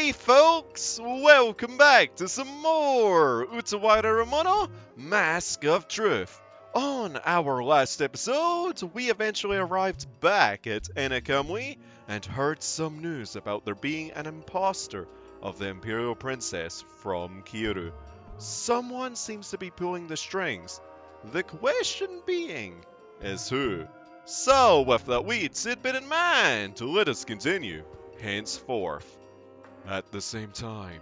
Hey folks, welcome back to some more Utawarerumono, Mask of Truth. On our last episode, we eventually arrived back at Nekone and heard some news about there being an imposter of the Imperial Princess from Kyoto. Someone seems to be pulling the strings. The question being, is who? So, with that wheat tidbit in mind, let us continue henceforth. At the same time,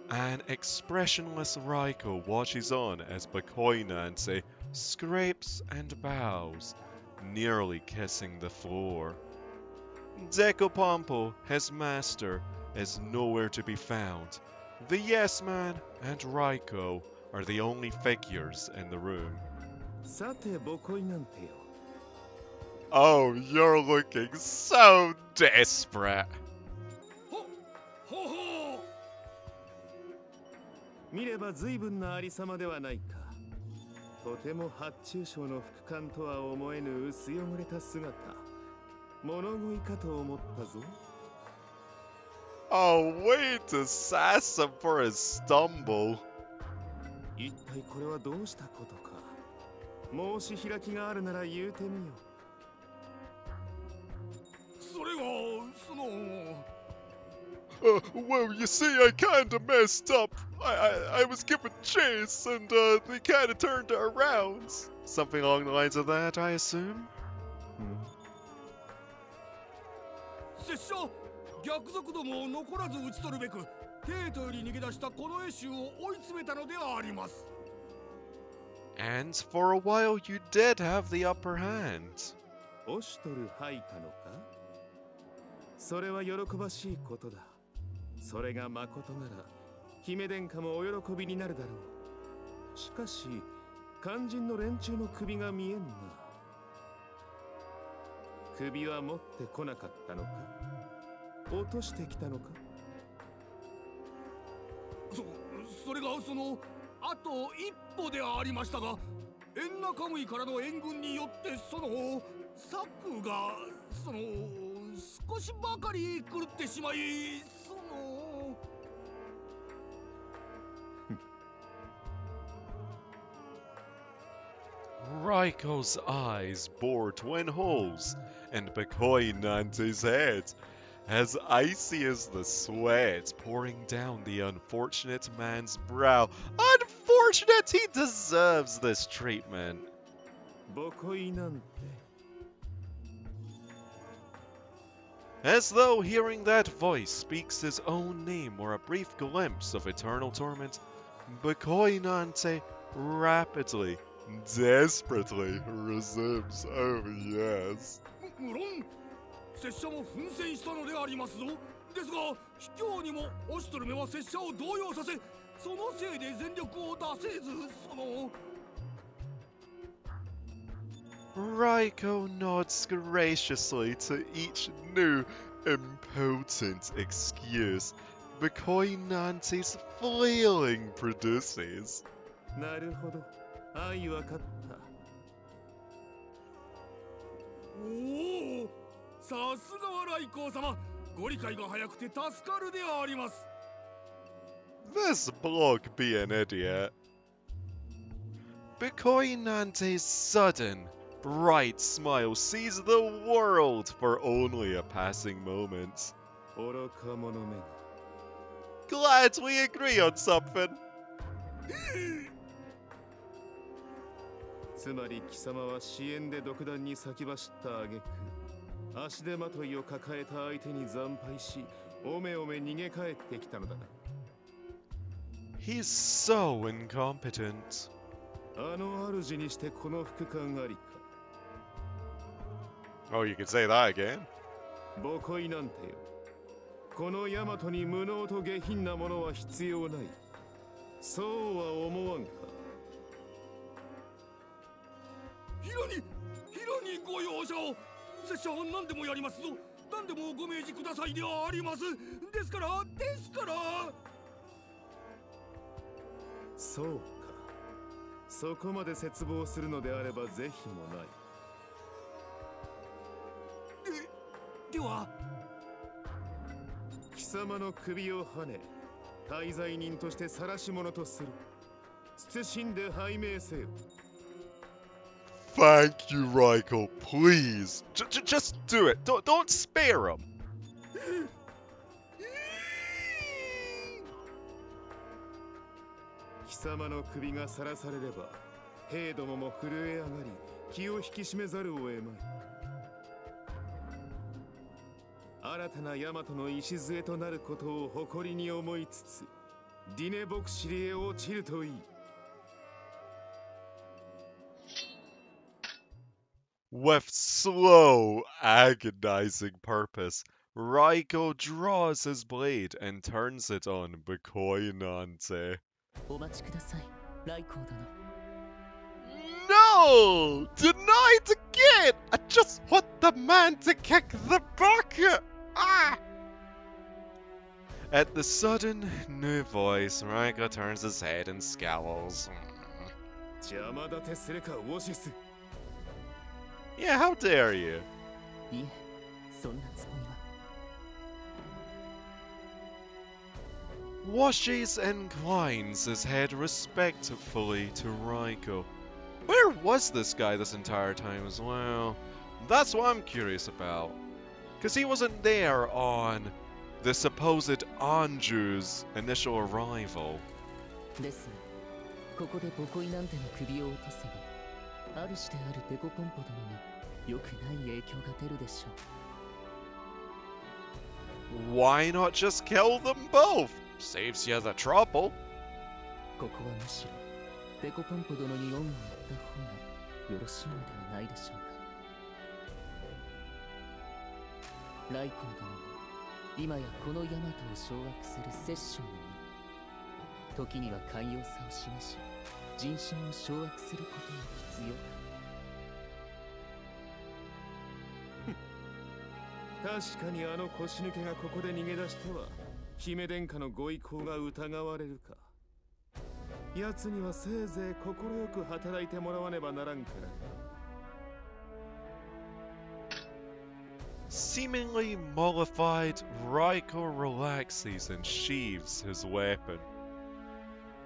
an expressionless Raiko watches on as Bakoinante scrapes and bows, nearly kissing the floor. Dekopompo, his master, is nowhere to be found. The Yes Man and Raiko are the only figures in the room. Oh, you're looking so desperate. 見れば随分なありさまではないか。とても発注省の副官とは思えぬ薄汚れた姿。物乞いかと思ったぞ。Oh, way to sass him for his stumble. 一体これはどうしたことか。申し開きがあるなら言うてみよ。それが、その。Well, you see, I kinda messed up. I was given chase, and they kinda turned around. Something along the lines of that, I assume? 拙者、逆賊どもを残らず討ち取るべく、帝都より逃げ出したこの絵衆を追い詰めたのであります。And for a while, you did have the upper hand. オシュトル配下のか？それは喜ばしいことだ。それがまことなら姫殿下もお喜びになるだろう。しかし肝心の連中の首が見えんな。首は持ってこなかったのか？落としてきたのか？それがそのあと一歩でありましたが、エンナカムイからの援軍によってその策が少しばかり狂ってしまい、Raiko's eyes bore twin holes in Bakoinante's head, as icy as the sweat pouring down the unfortunate man's brow. Unfortunate, he deserves this treatment. As though hearing that voice speaks his own name or a brief glimpse of eternal torment, Bakoinante rapidly, desperately resumes, oh yes. 無論、拙者も奮戦したのでありますぞ。ですが、卑怯にもオシュトルめは拙者を動揺させ、そのせいで全力を出せず、Raiko nods graciously to each new, impotent excuse Bakoinante's flailing produces. なるほど。愛わかった。おお、さすがは来光様。ご理解が早くて助かるであります。This bloke be an idiot. Bakoinante's sudden, bright smile sees the world for only a passing moment. Glad we agree on something. つまり貴様は支援で独断に先走った挙句、足手まといを抱えた相手に惨敗し、おめおめ逃げ帰ってきたのだな。He's so incompetent. あの主にしてこの副官ありか。Oh, you could say that again. ボコイなんてよ。このヤマトに無能と下品なものは必要ない。そうは思わんか。ヒロにご容赦を。拙者は何でもやりますぞ。何でもご命じくださいであります。ですから。そうか。そこまで絶望するのであれば是非もない。では貴様の首をはね、滞在人として晒し者とする。謹んで拝命せよ。 Thank you, Raiko, please. Just do it. Don't spare him. 貴様の首がさらされれば、兵どもも震え上がり、気を引き締めざるを得まい。新たな大和の礎となることを誇りに思いつつ、ディネボクシリへ落ちるといい。 With slow, agonizing purpose, Raiko draws his blade and turns it on Bukoinante. お待ちください、ライコー殿。 No! Denied again! I just want the man to kick the bucket! Ah! At the sudden new voice, Raiko turns his head and scowls. 邪魔立てするか、ウォシス。 Yeah, how dare you? いえ、そんなつもりは。 Washes inclines his head respectfully to Raiko. Where was this guy this entire time as well? That's what I'm curious about. Because he wasn't there on the supposed Anju's initial arrival. ですが、ここでボコイなんての首を落とせば、主であるデコポンポ殿に良くない影響が出るでしょう。 Why not just kill them both? Saves you the trouble. ここはむしろデコポンポ殿に恩を売った方がよろしいのではないでしょうか。ライコー殿は今やこのヤマトを掌握する摂政の身。時には寛容さを示し、人心を掌握することも必要かと。 確かにあの腰抜けがここで逃げ出しては姫殿下のご意向が疑われるか。奴にはせいぜい快く働いてもらわねばならんから。 Seemingly mollified, Raiko relaxes and sheathes his weapon.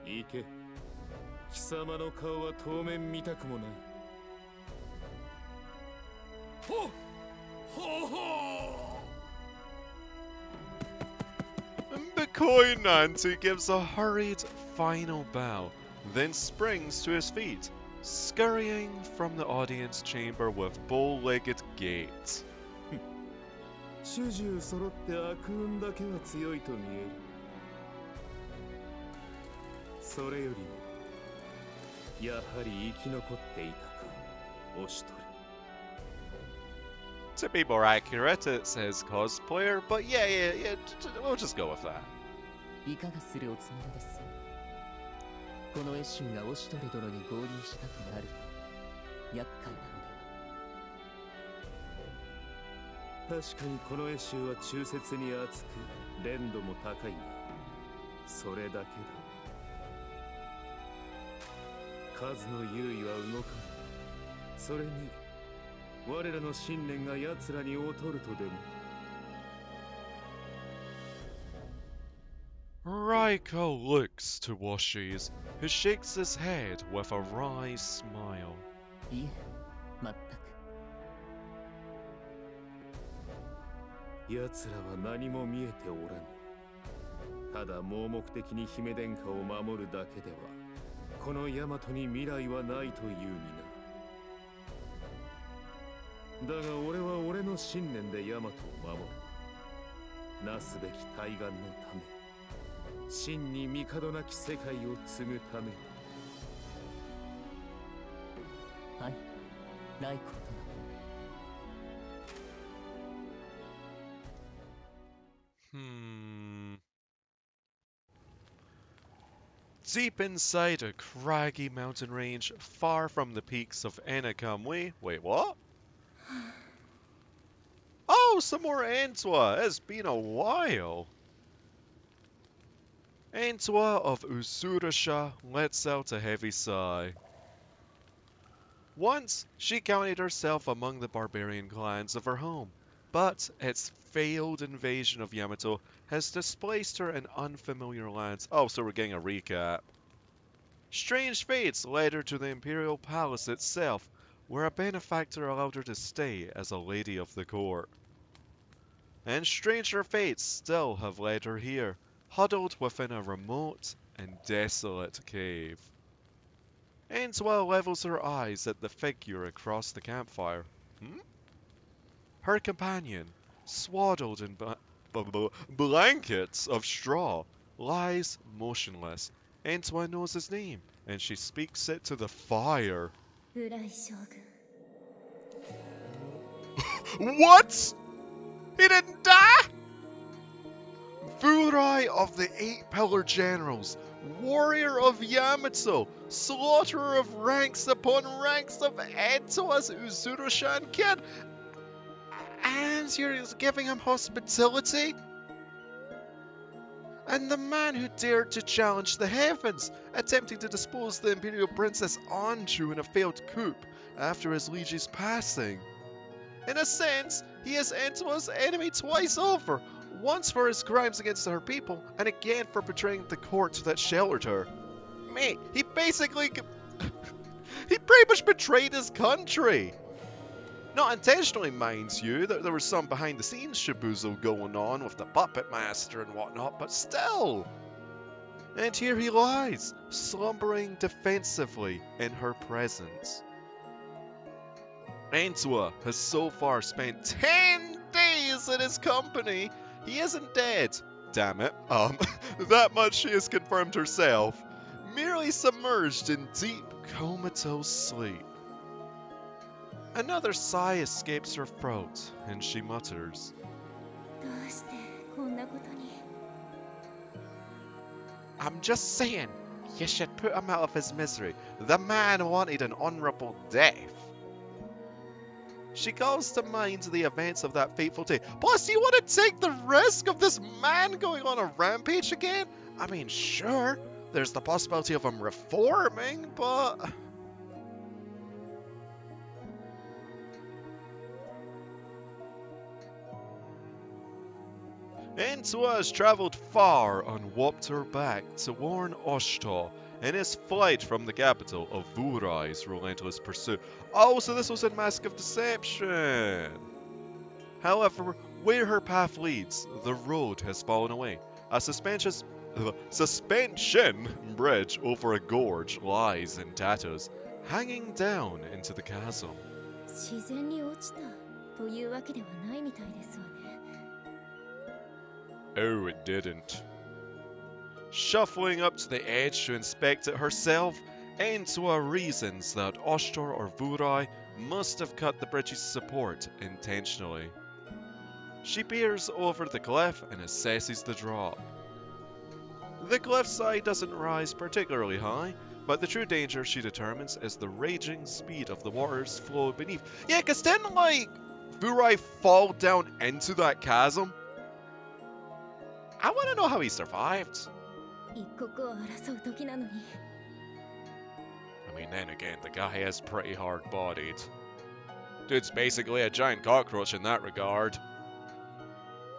いけ。貴様の顔は当面見たくもない。ほほほ Bukoinante gives a hurried final bow, then springs to his feet, scurrying from the audience chamber with bow-legged gait. 主従揃って悪運だけは強いと見える。それよりもやはり生き残っていたか、オシトル。 To be more accurate, it says cosplayer, but yeah, we'll just go with that. いかがするおつもりです。このエシュンがオシトレ殿に合流したとなると厄介なのでは。 確かにこのエシュは忠節に厚く連度も高いが、それだけだ。数の優位は動かない。それに我らの信念が奴らに劣るとでも。 Raiko looks to Washies, who shakes his head with a wry smile. いえ、全く。 奴らは何も見えておらぬ。ただ盲目的に姫殿下を守るだけではこの大和に未来はないというにな。だが俺は俺の信念で大和を守る。なすべき対岸のため、真に帝なき世界を継ぐために。はい、ライコ殿。 Deep inside a craggy mountain range, far from the peaks of Anakamwe. Wait, what? Oh, some more Antwa! It's been a while! Antwa of Usurasha lets out a heavy sigh. Once, she counted herself among the barbarian clans of her home, but its failed invasion of Yamato has displaced her in unfamiliar lands. Oh, so we're getting a recap. Strange fates led her to the Imperial Palace itself, where a benefactor allowed her to stay as a lady of the court. And stranger fates still have led her here, huddled within a remote and desolate cave. Antwa levels her eyes at the figure across the campfire. Her companion, swaddled in blankets of straw, lies motionless. Antwa knows his name, and she speaks it to the fire. What? He didn't die? Furai of the Eight Pillar Generals, warrior of Yamato, slaughterer of ranks upon ranks of Antwa's Uzuru-shan kid, and you're giving him hospitality? And the man who dared to challenge the heavens, attempting to depose the Imperial Princess Anju in a failed coup after his liege's passing. In a sense, he is Antwa's enemy twice over, once for his crimes against her people, and again for betraying the court that sheltered her. Mate, he basically... he pretty much betrayed his country! Not intentionally, mind you, that there was some behind-the-scenes shaboozle going on with the puppet master and whatnot, but still! And here he lies, slumbering defensively in her presence. Antwa has so far spent 10 days in his company. He isn't dead. Damn it. That much she has confirmed herself. Merely submerged in deep, comatose sleep. Another sigh escapes her throat, and she mutters, I'm just saying, you should put him out of his misery. The man wanted an honourable death. She calls to mind the events of that fateful day. Plus, you want to take the risk of this man going on a rampage again? I mean, sure, there's the possibility of him reforming, but... Antwa has travelled far and warped her back to warn Oshtor in his flight from the capital of Vurai's relentless pursuit. Oh, so this was in Mask of Deception! However, where her path leads, the road has fallen away. A suspension bridge over a gorge lies in tatters, hanging down into the chasm. Oh, it didn't. Shuffling up to the edge to inspect it herself, Antwa reasons that Oshtor or Vurai must have cut the bridge's support intentionally. She peers over the cliff and assesses the drop. The cliffside doesn't rise particularly high, but the true danger, she determines, is the raging speed of the water's flow beneath. Yeah, cause didn't, like, Vurai fall down into that chasm? I want to know how he survived. I mean, then again, the guy is pretty hard-bodied. Dude's basically a giant cockroach in that regard.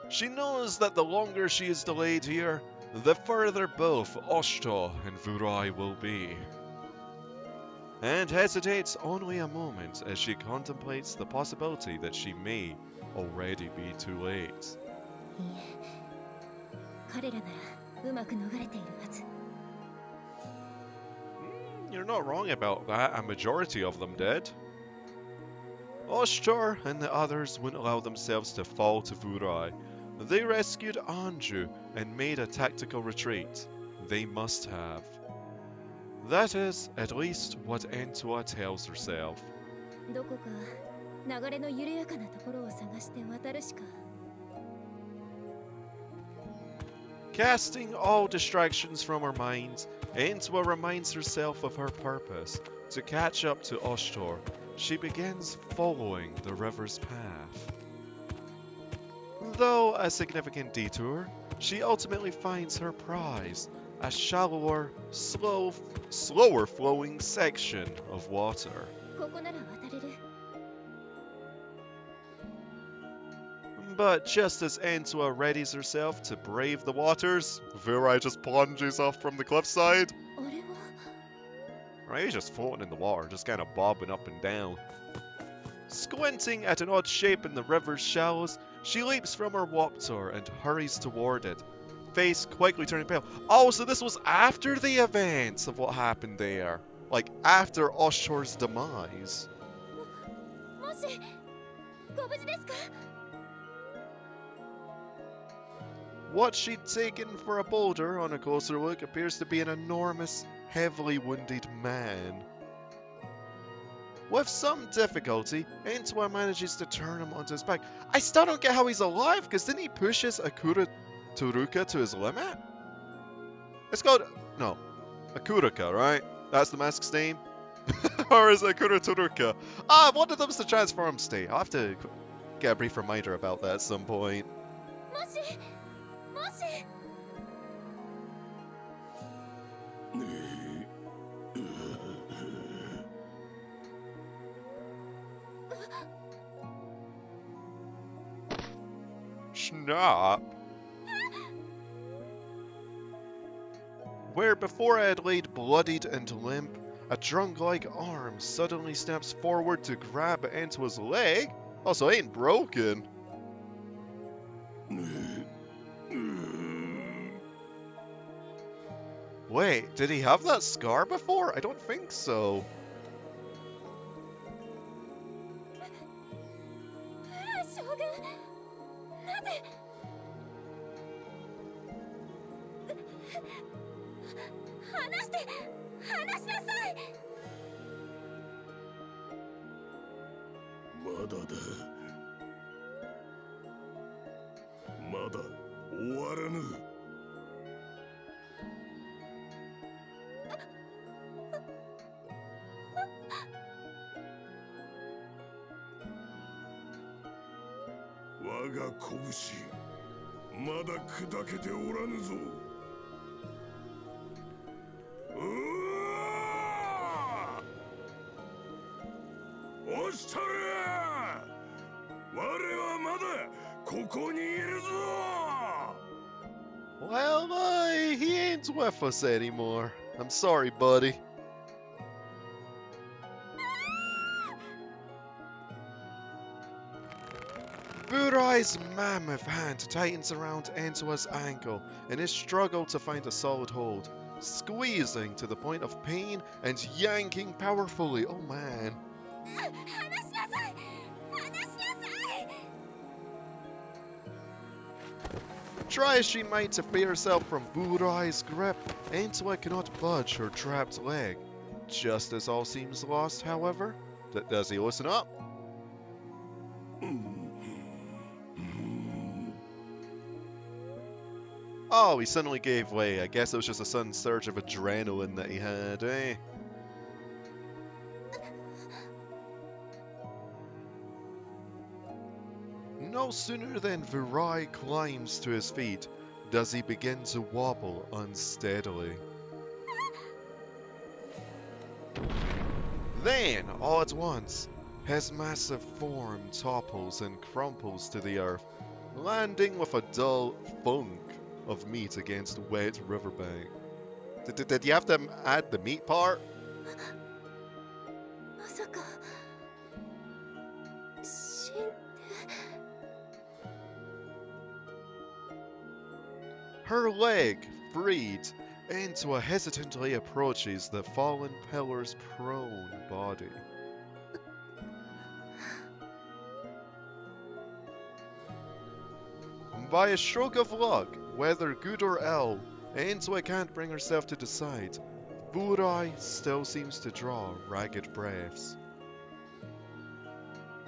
She knows that the longer she is delayed here, the further both Oshtor and Vurai will be. And hesitates only a moment as she contemplates the possibility that she may already be too late. You're not wrong about that, a majority of them did. Oshtor and the others wouldn't allow themselves to fall to Vurai. They rescued Anju and made a tactical retreat. They must have. That is, at least, what Antwa tells herself. Casting all distractions from her mind, Antwa reminds herself of her purpose. To catch up to Oshtor, she begins following the river's path. Though a significant detour, she ultimately finds her prize, a shallower, slower flowing section of water. But just as Entawa readies herself to brave the waters, Vurai just plunges off from the cliffside. あれは Right, he's just floating in the water, just kind of bobbing up and down. Squinting at an odd shape in the river's shallows, she leaps from her Waptor and hurries toward it, face quickly turning pale. Oh, so this was after the events of what happened there. Like, after Oshtor's demise. もしご無事ですか What she'd taken for a boulder on a closer look appears to be an enormous, heavily wounded man. With some difficulty, Entawa manages to turn him onto his back. I still don't get how he's alive, because didn't he push his Akura Turuka to his limit? It's called... no. Akuraka, right? That's the mask's name? Or is it Akura Turuka? Ah, one of them's the transform state. I'll have to get a brief reminder about that at some point. もしもし Snap. Where before I had laid bloodied and limp, a trunk-like arm suddenly snaps forward to grab Entawa's leg. Also, ain't broken. Wait, did he have that scar before? I don't think so. 将軍なぜ話して話しなさい まだだ。まだ終わらぬ。我が拳、まだ砕けておらぬぞ。おしたれ！我はまだここにいるぞ。 Well, he ain't with us anymore. I'm sorry, buddy. Burai's mammoth hand tightens around Entawa's ankle in his struggle to find a solid hold, squeezing to the point of pain and yanking powerfully. Oh man. 話しなさい話しなさい Try as she might to free herself from Burai's grip, Entawa cannot budge her trapped leg. Just as all seems lost, however, does he listen up? Oh, he suddenly gave way. I guess it was just a sudden surge of adrenaline that he had, eh? No sooner than Virai climbs to his feet does he begin to wobble unsteadily. Then, all at once, his massive form topples and crumples to the earth, landing with a dull thunk of meat against wet riverbank. Did you have to add the meat part? まさか死んで Her leg freed, Entawa hesitantly approaches the fallen pillar's prone body. By a stroke of luck, whether good or ill, Entawa can't bring herself to decide. Burai still seems to draw ragged breaths.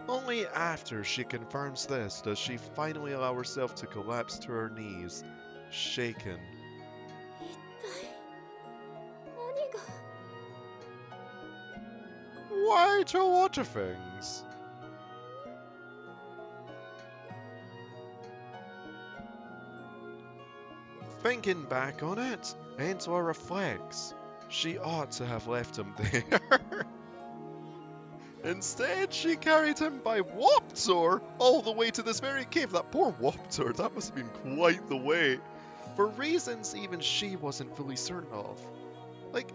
Only after she confirms this does she finally allow herself to collapse to her knees, shaken. 一体何が Why to water things? Thinking back on it, Entawa reflects. She ought to have left him there. Instead, she carried him by Woptor all the way to this very cave. That poor Woptor, that must have been quite the way. For reasons even she wasn't fully certain of. Like,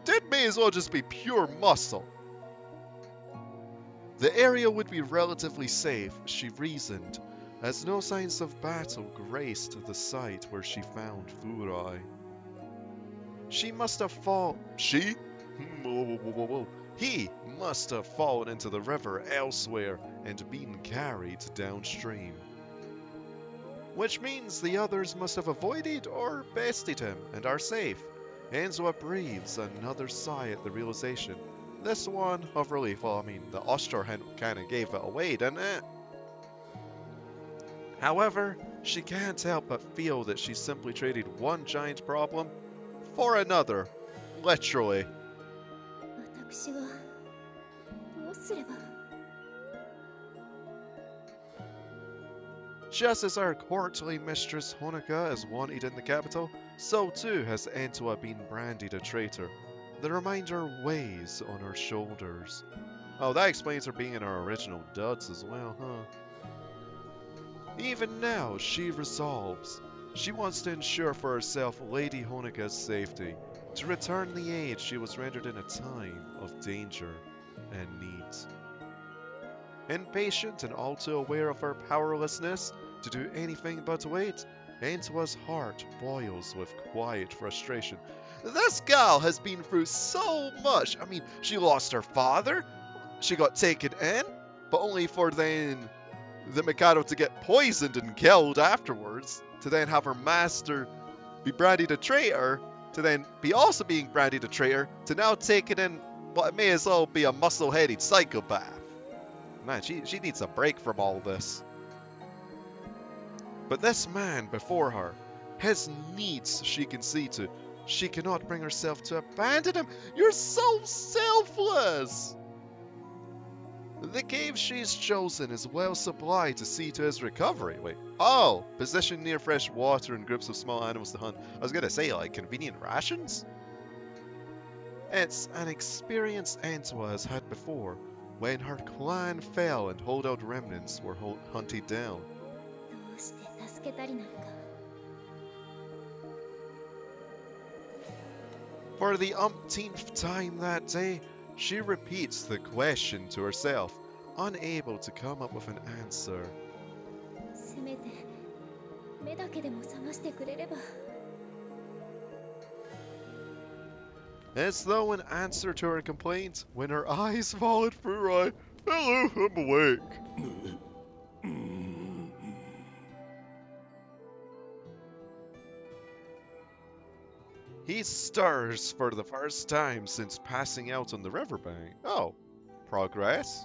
it may as well just be pure muscle. The area would be relatively safe, she reasoned, as no signs of battle graced the site where she found Furai. She must have fallen. She? Whoa. He must have fallen into the river elsewhere and been carried downstream. Which means the others must have avoided or bested him and are safe. Enzoa breathes another sigh at the realization. This one of relief. Well, I mean, the Oshtor kind of gave it away, didn't it? However, she can't help but feel that she simply traded one giant problem for another. Literally. Just as our courtly mistress Honoka is wanted in the capital, so too has Entua been brandied a traitor. The reminder weighs on her shoulders. Oh, that explains her being in her original duds as well, huh? Even now, she resolves. She wants to ensure for herself Lady Honoka's safety, to return the aid she was rendered in a time of danger and need. Impatient and all too aware of her powerlessness to do anything but wait, Entua's heart boils with quiet frustration. This gal has been through so much. I mean, she lost her father, she got taken in, but only for then the Mikado to get poisoned and killed afterwards, to then have her master be branded a traitor, to then be also being branded a traitor, to now taking in what may as well be a muscle-headed psychopath. Man, she needs a break from all this. But this man before her, his needs she can see to. She cannot bring herself to abandon him. You're so selfless! The cave she's chosen is well supplied to see to his recovery. Wait, oh, positioned near fresh water and groups of small animals to hunt. I was gonna say, like, convenient rations? It's an experience Entua has had before, when her clan fell and holdout remnants were hunted down. For the umpteenth time that day, she repeats the question to herself, unable to come up with an answer. As though in answer to her complaint, when her eyes fall at Furai. Hello, I'm awake. He stirs for the first time since passing out on the riverbank. Oh, progress?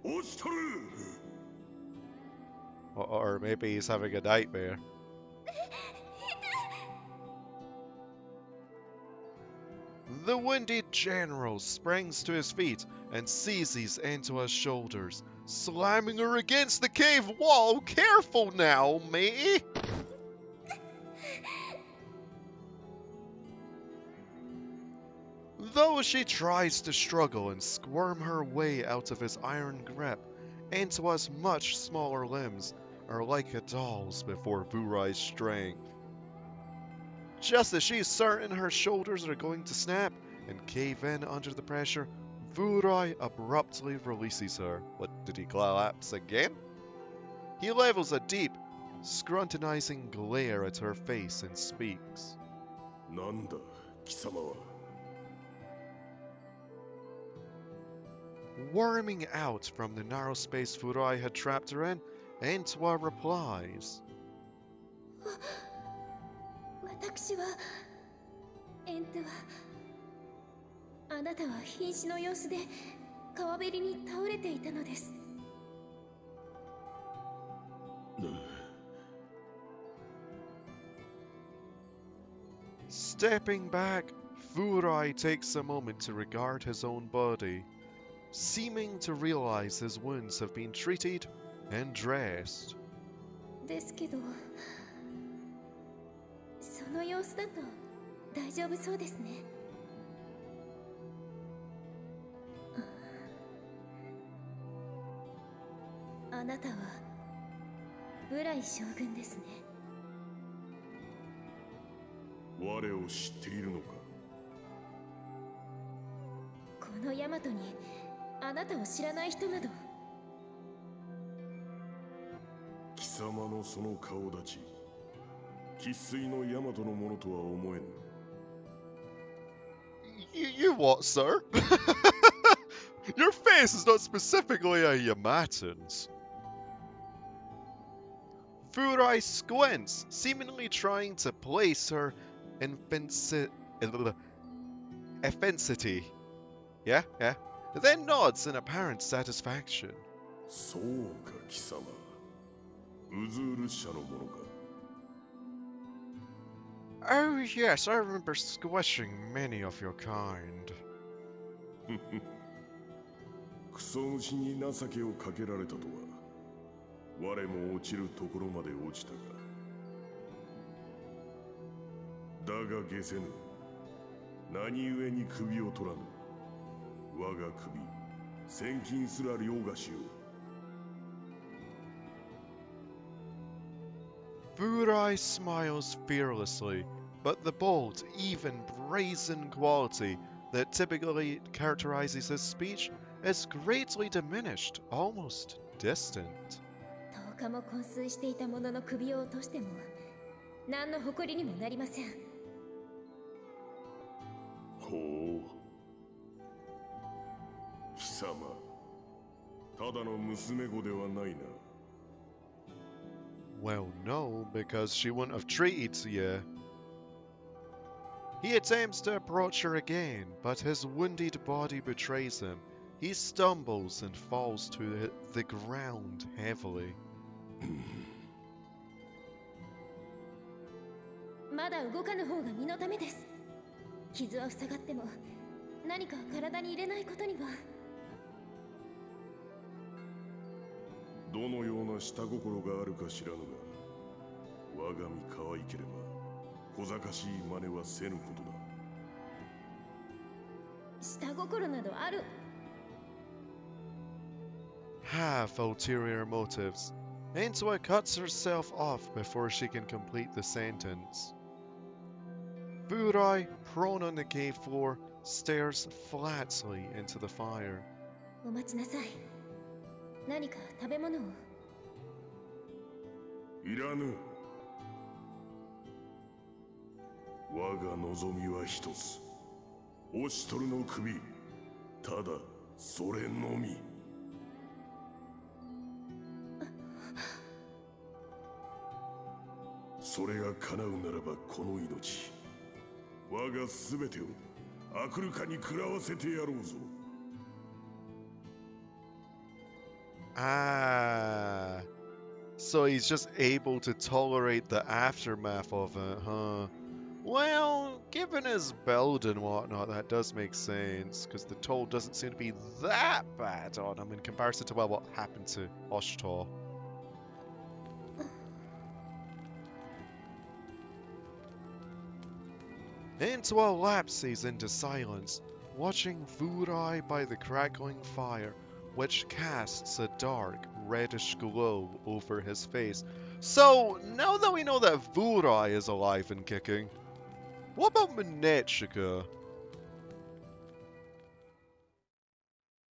Oshtor! Or maybe he's having a nightmare. The wounded general springs to his feet and seizes Entua's shoulders, slamming her against the cave wall. Careful now, matey! Though she tries to struggle and squirm her way out of his iron grip, Entua's much smaller limbs are like a doll's before Furai's strength. Just as she's certain her shoulders are going to snap and cave in under the pressure, Furai abruptly releases her. What, did he collapse again? He levels a deep, scrutinizing glare at her face and speaks. Nanda, kisama wa? Worming out from the narrow space Furai had trapped her in, Entua replies. 私はエントはあなたは瀕死の様子で川べりに倒れていたのです。Stepping back, Furai takes a moment to regard his own body, seeming to realize his wounds have been treated and dressed. ですけど、その様子だと大丈夫そうですね。なたはブライ将軍ですね。我を知っているのか。このヤマトにあなたを知らない人など。貴様のその顔立ち、生粋のヤマトのものとは思えぬ。You what, sir? Your face is not specifically a Yamatan's. Furai squints, seemingly trying to place her offensity. Yeah? Then nods in apparent satisfaction. そうか、貴様。ウズール社のものか。Oh yes, I remember squishing many of your kind. クソ虫に情けをかけられたとは、我も落ちるところまで落ちたか。だが下せぬ。何故に首を取らぬ。我が首、千金すら凌駕しよう。Furai smiles fearlessly, but the bold, even, brazen quality that typically characterizes his speech is greatly diminished, almost distant. 10日も昏睡していた者の首を落としても何の誇りにもなりません。ほう。貴様、ただの娘子ではないな。Well, no, because she wouldn't have treated you. He attempts to approach her again, but his wounded body betrays him. He stumbles and falls to the ground heavily. まだ動かぬ方が身のためです。傷は塞がっても何か体に入れないことには。どのような下心があるか知らぬが、我が身可愛ければ小賢しい真似はせぬことだ。下心などある。Have ulterior motives. Atuy cuts herself off before she can complete the sentence. Furai, prone on the cave floor, stares flatly into the fire. お待ちなさい。何か食べ物を。いらぬ。我が望みは一つ。オシトルの首。ただそれのみ。それが叶うならばこの命、我が全てをアクルカに食らわせてやろうぞ。Ah, so he's just able to tolerate the aftermath of it, huh? Well, given his build and whatnot, that does make sense, because the toll doesn't seem to be that bad on him in comparison to what happened to Oshtor. Atuy lapses into silence, watching Furai by the crackling fire, which casts a dark, reddish glow over his face. So, now that we know that Furai is alive and kicking, what about Minechika?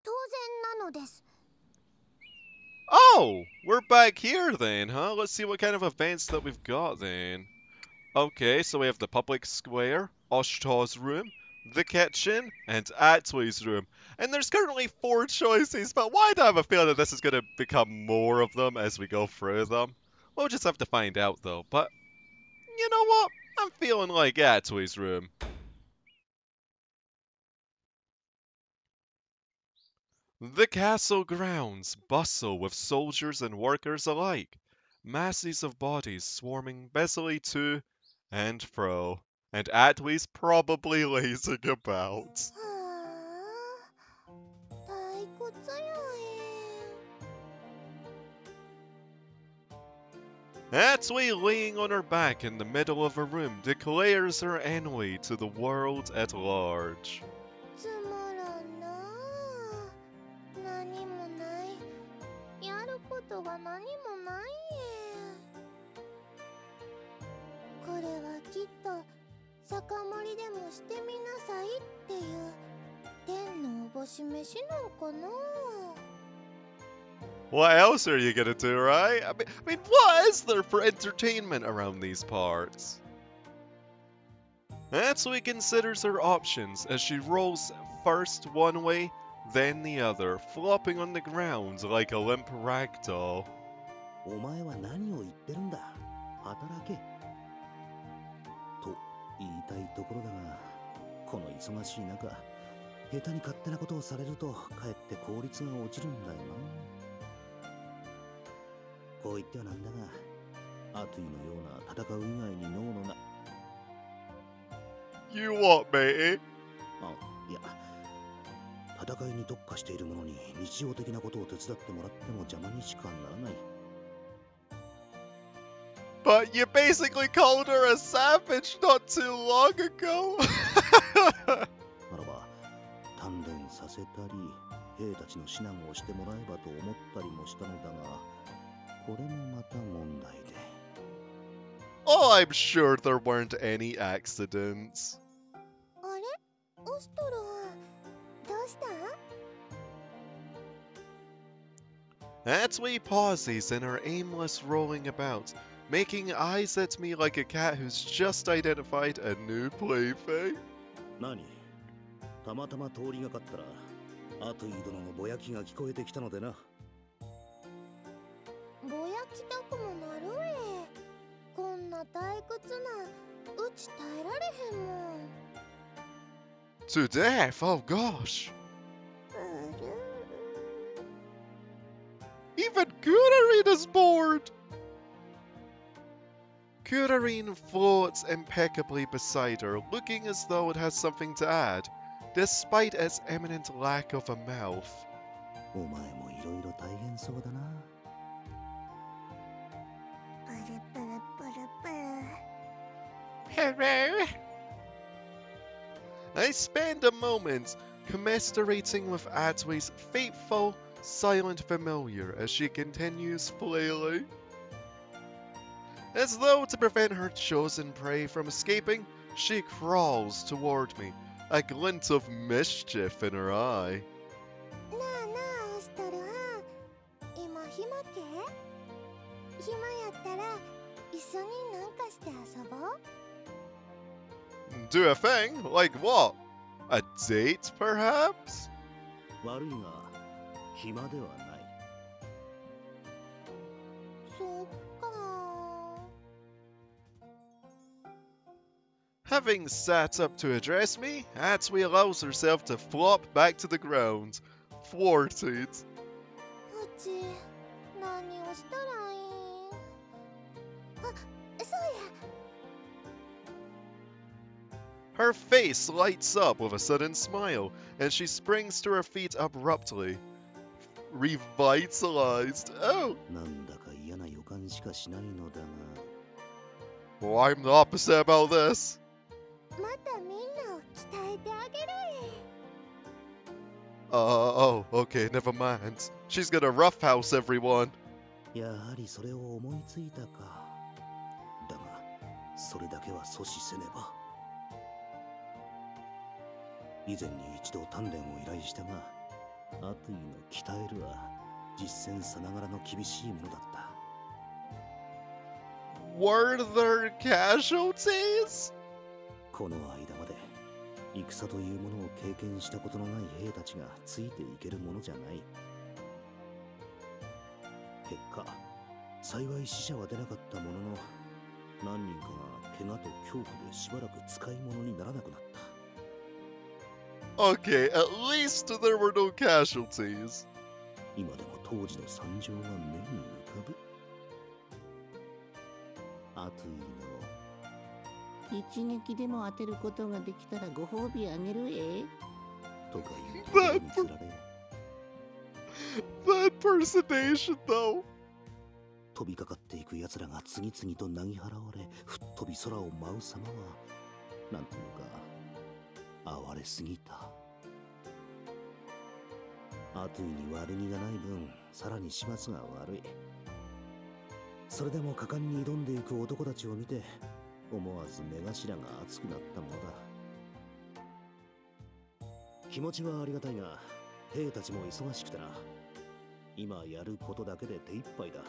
当然なのです。 Oh, we're back here then, huh? Let's see what kind of events that we've got then. Okay, so we have the public square, Oshtor's room, the kitchen, and Atuy's room. And there's currently 4 choices, but why do I have a feeling that this is going to become more of them as we go through them? We'll just have to find out though, but you know what? I'm feeling like Atuy's room. The castle grounds bustle with soldiers and workers alike, masses of bodies swarming busily to and fro, and Atuy's probably lazing about. はあ、退屈やAtuy, laying on her back in the middle of her room, declares her ennui to the world at large. つまらんなあ。何もない。やることがしてみなさいっていう天のおぼし飯なんかな。 What else are you gonna do, right? I mean, what is there for entertainment around these parts? Atuy considers her options as she rolls first one way, then the other, flopping on the ground like a limp ragdoll. お前は何を言ってるんだ。働け。と言いたいところだが、この忙しい中、下手に勝手なことをされるとかえって効率が落ちるんだよな。こう言ってはなんだが、アトゥイのような戦う以外に脳のな。You what, matey? あ、いや、戦いに特化している者に日常的なことを手伝ってもらっても邪魔にしかならない。But you basically called her a savage not too long ago. ならば、鍛錬させたり、兵たちの指南をしてもらえばと思ったりもしたのだが、これもまた問題で。Oh, I'm sure there weren't any accidents. あれ、オストロはどうした？ Atuy pauses in her aimless rolling about, making eyes at me like a cat who's just identified a new plaything. 何？たまたま通りがかったら、アトゥイ殿のぼやきが聞こえてきたのでな。ぼやきたくもなるえ。こんな退屈なうち耐えられへんもん。 To death, oh gosh. Even Kuon is bored. Kuon floats impeccably beside her, looking as though it has something to add, despite its eminent lack of a mouth. お前もいろいろ大変そうだな。プルプルプルプル。 Hello. I spend a moment commiserating with Atuy's faithful, silent familiar as she continues flailing. As though to prevent her chosen prey from escaping, she crawls toward me, a glint of mischief in her eye. なあなあ、オストロは今暇け？暇やったら一緒になんかして遊ぼう。 Do a thing? Like what? A date, perhaps? 悪いが、暇ではない。そっか。 Having sat up to address me, Atuy allows herself to flop back to the ground, thwarted. うち何をしたらいい？あ、そうや。 Her face lights up with a sudden smile, and she springs to her feet abruptly. Revitalized. Oh, なんだか嫌な予感しかしないのだが。 well, I'm the opposite about this. またみんなを鍛えてあげるえ。 Oh, okay, never mind. She's gonna roughhouse everyone. やはりそれを思いついたか。だが、それだけは阻止せねば。以前に一度鍛錬を依頼したが、アトゥイの鍛えるは実践さながらの厳しいものだった。Were there casualties? この間まで戦というものを経験したことのない兵たちがついていけるものじゃない。結果、幸い死者は出なかったものの、何人かが怪我と恐怖でしばらく使い物にならなくなった。 Okay, at least there were no casualties. 今でも当時の惨状が目に浮かぶ。アトゥイの一撃でも当てることができたらご褒美あげるえ。とかいうところにつられ、 That impersonation, though. 飛びかかっていく奴らが次々となぎ払われ、吹っ飛び空を舞う様は、なんというか、哀れすぎた。アトゥイに悪気がない分、さらに始末が悪い。それでも果敢に挑んでいく男たちを見て、思わず目頭が熱くなったものだ。気持ちはありがたいが、兵たちも忙しくてな。今やることだけで手一杯だ。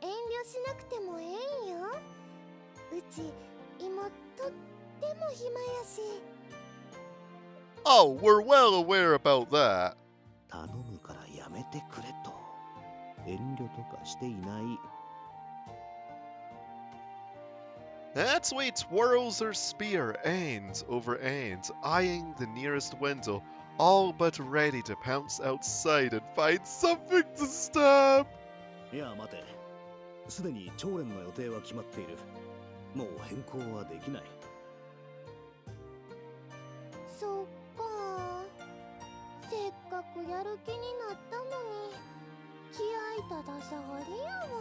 遠慮しなくてもええんよ。うち今とっても暇やし。Oh, we're well aware about that. 頼むからやめてくれと。遠慮とかしていない。Atuy twirls her spear end over end, eyeing the nearest window, all but ready to pounce outside and find something to stab. いや待て。すでに長連の予定は決まっている。もう変更はできない。そっか。せっかくやる気になったのに気合いただ下がりやわ。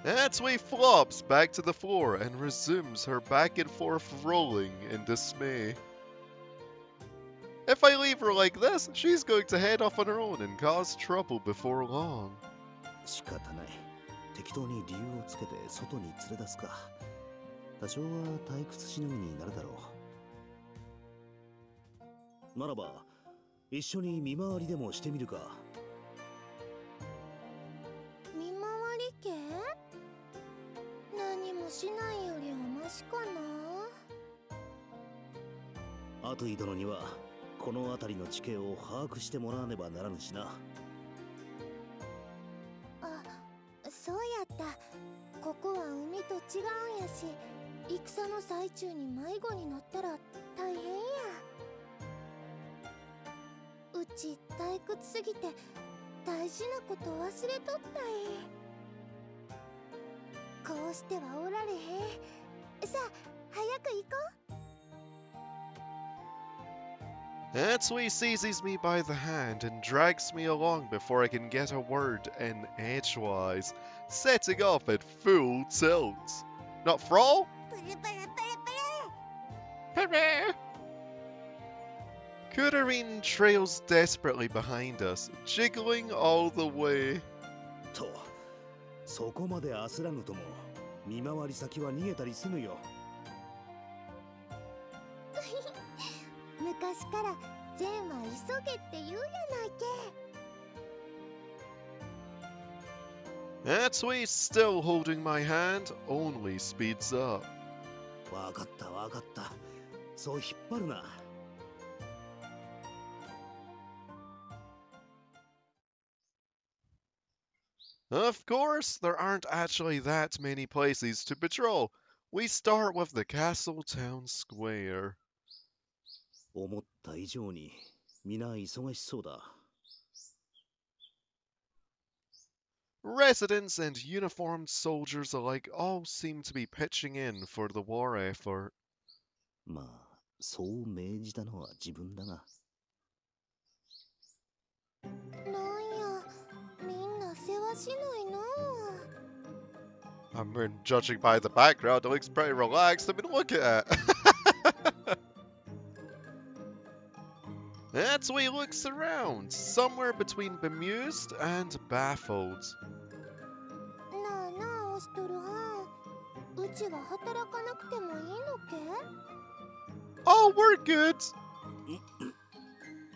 Atuy flops back to the floor and resumes her back and forth rolling in dismay. If I leave her like this, she's going to head off on her own and cause trouble before long. 仕方ない。適当に理由をつけて外に連れ出すか。多少は退屈しのぎになるだろう。ならば、一緒に見回りでもしてみるか。見回り系？何もしないよりはマシかな。アトイ殿にはこの辺りの地形を把握してもらわねばならぬしな。あ、そうやった。ここは海と違うんやし、戦の最中に迷子になったら大変や。うち退屈すぎて大事なこと忘れとったい。こうしてはおられへん。さあ、早く行こう。Atuy seizes me by the hand and drags me along before I can get a word in edgewise, setting off at full tilt. Not Frol? Kutarine trails desperately behind us, jiggling all the way. と、そこまで焦らぬとも、見回り先は逃げたりせぬよ。昔から善は急げって言うやないけ。Atuy, still holding my hand, only speeds up. わかったわかった。そう引っ張るな。Of course, there aren't actually that many places to patrol. We start with the castle town square. 思った以上に皆忙しそうだ。Residents and uniformed soldiers alike all seem to be pitching in for the war effort. まあ、そう命じたのは自分だが。なんや、みんな世話しないな。I mean, judging by the background, it looks pretty relaxed. I mean, look at it. Atuy looks around, somewhere between bemused and baffled. なあなあ、オシトルはん。うちは働かなくてもいいのけ？ Oh, we're good.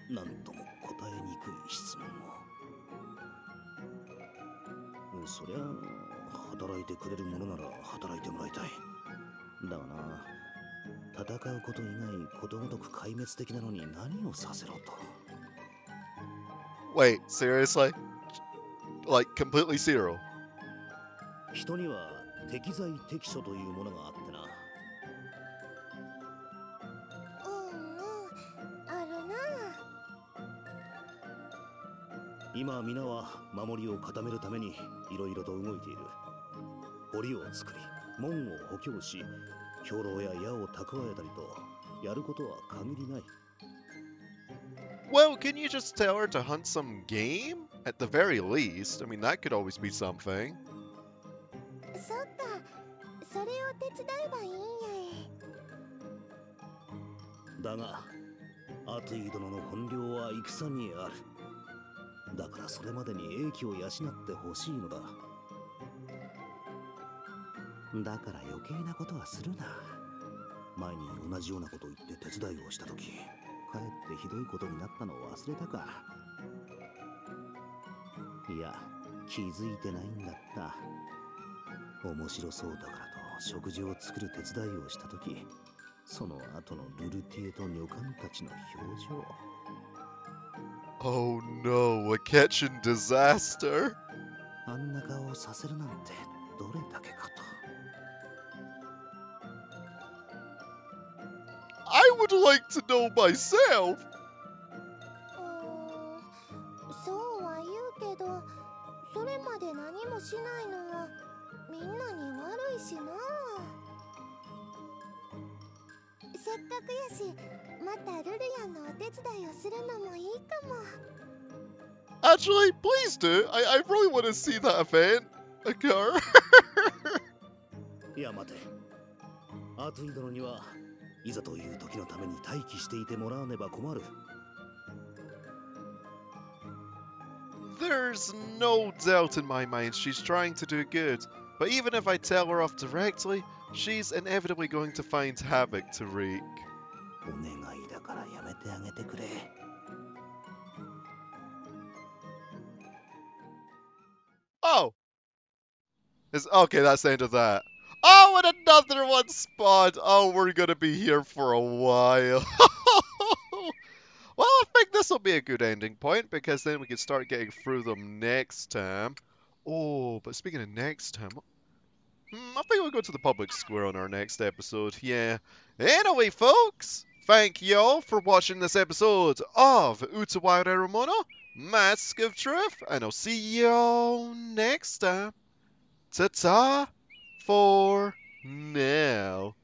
なんとも答えにくい質問を。そりゃ働いてくれるものなら働いてもらいたい。だがな、戦うこと以外ことごとく壊滅的なのに何をさせろと。Wait, seriously? Like, completely zero? 人には適材適所というものがあってな。あるな。今皆は守りを固めるためにいろいろと動いている。堀を作り、門を補強し、兵糧や矢を蓄えたりと、やることは限りない。Well, can you just tell her to hunt some game? At the very least. I mean, that could always be something. そっか、それを手伝えばいいんやえ。だが、アトゥイ殿の本領は戦にある。だからそれまでに英気を養ってほしいのだ。だから余計なことはするな。前に同じようなことを言って手伝いをしたとき、かえってひどいことになったのを忘れたか。いや、気づいてないんだった。面白そうだからと食事を作る手伝いをしたとき、その後のルルティエと女官たちの表情。Oh no, a kitchen disaster. あんな顔をさせるなんてどれだけかと。I would like to know myself. そうは言うけど、それまで何もしないのはみんなに悪いしな。せっかくやし、またルルヤンのお手伝いをするのもいいかも。Actually, please do. I really want to see that event occur. いや待て。アトゥイ殿にはいざという時のために待機していてもらわねば困る。There's no doubt in my mind she's trying to do good, but even if I tell her off directly, she's inevitably going to find havoc to wreak. お願いだからやめてあげてくれ。Oh! Okay, that's the end of that. Oh, and another one spawned! Oh, we're gonna be here for a while. Well, I think this will be a good ending point, because then we can start getting through them next time. Oh, but speaking of next time... I think we'll go to the public square on our next episode, yeah. Anyway, folks, thank y'all for watching this episode of Utawarerumono, Mask of Truth, and I'll see y'all next time. Ta-ta for now.